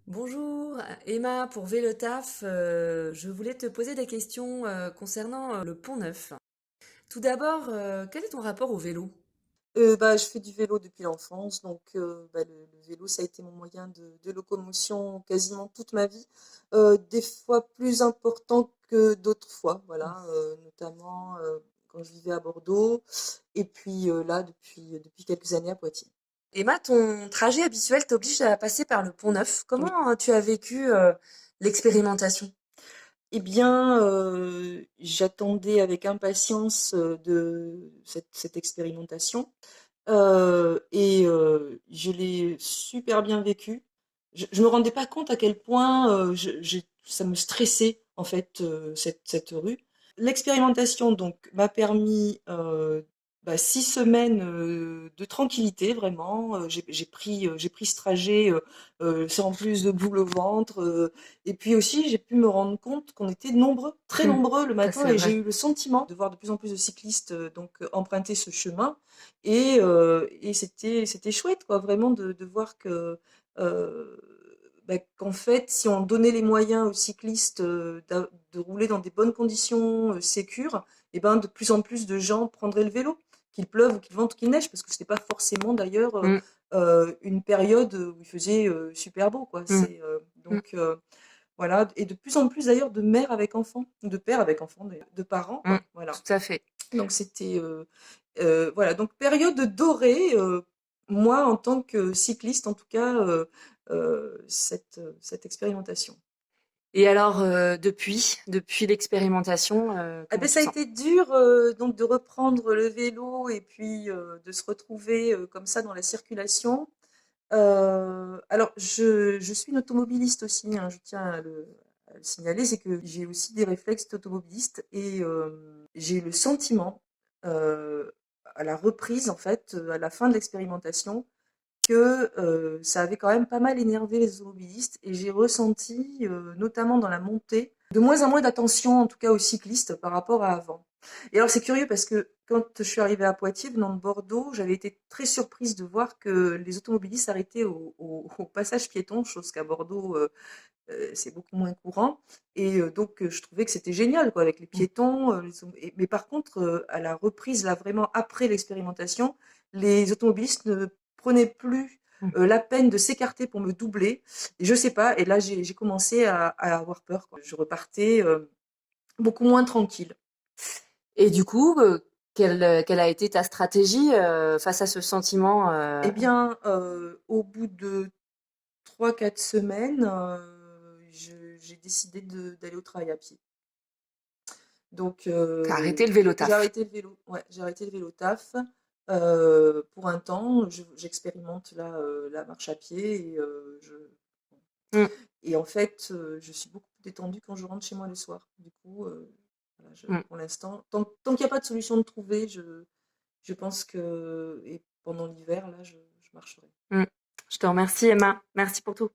Bonjour, Emma pour Vélotaf. Je voulais te poser des questions concernant le Pont Neuf. Tout d'abord, quel est ton rapport au vélo? Je fais du vélo depuis l'enfance, donc le vélo, ça a été mon moyen de locomotion quasiment toute ma vie. Des fois plus important que d'autres fois, voilà, notamment quand je vivais à Bordeaux, et puis là, depuis quelques années à Poitiers. Emma, ton trajet habituel t'oblige à passer par le Pont Neuf. Oui. Comment tu as vécu l'expérimentation? Eh bien, j'attendais avec impatience de cette expérimentation. Je l'ai super bien vécu. Je me rendais pas compte à quel point ça me stressait en fait cette rue. L'expérimentation donc m'a permis 6 semaines de tranquillité vraiment. J'ai pris ce trajet sans plus de boule au ventre. Et puis aussi j'ai pu me rendre compte qu'on était nombreux, très nombreux le Ça, matin, c'est et j'ai vrai. eu le sentiment de voir de plus en plus de cyclistes emprunter ce chemin. Et c'était chouette, quoi, vraiment de voir que, euh, qu'en fait, si on donnait les moyens aux cyclistes de rouler dans des bonnes conditions sécures, et ben de plus en plus de gens prendraient le vélo, qu'il pleuve ou qu'il vente ou qu'il neige, parce que c'était pas forcément d'ailleurs Mm, une période où il faisait super beau, quoi. mm, mm. Voilà, et de plus en plus d'ailleurs de mères avec enfants, de pères avec enfants, de parents, Mm, quoi. Voilà. tout à fait. Donc c'était voilà, donc période dorée, moi en tant que cycliste en tout cas, cette expérimentation. Et alors, depuis l'expérimentation, Ah comment beh, tu ça a sens? été dur, donc de reprendre le vélo et puis, de se retrouver, comme ça dans la circulation. Alors je suis une automobiliste aussi, hein, je tiens à le signaler, c'est que j'ai aussi des réflexes d'automobiliste, et j'ai eu le sentiment, à la reprise en fait, à la fin de l'expérimentation, que ça avait quand même pas mal énervé les automobilistes, et j'ai ressenti, notamment dans la montée, de moins en moins d'attention, en tout cas aux cyclistes, par rapport à avant. Et alors c'est curieux parce que quand je suis arrivée à Poitiers, venant de Bordeaux, j'avais été très surprise de voir que les automobilistes s'arrêtaient au passage piéton, chose qu'à Bordeaux, c'est beaucoup moins courant. Et je trouvais que c'était génial, quoi, avec les Mm, piétons. Mais par contre, à la reprise, là, vraiment après l'expérimentation, les automobilistes ne prenaient plus mm. la peine de s'écarter pour me doubler. Et je sais pas, et là, j'ai commencé à avoir peur, quoi. Je repartais beaucoup moins tranquille. Et du coup, quelle a été ta stratégie face à ce sentiment Eh bien, au bout de 3 4 semaines, j'ai décidé d'aller au travail à pied. Donc, t'as arrêté le vélo j'ai taf? arrêté le vélo. Ouais, j'ai arrêté le vélo taf pour un temps. J'expérimente là la marche à pied, Mm, et en fait, je suis beaucoup plus détendue quand je rentre chez moi le soir. Du coup, voilà, mm, pour l'instant, tant qu'il n'y a pas de solution de trouver, je pense que, et pendant l'hiver, là, je marcherai. mm. Je te remercie, Emma. Merci pour tout.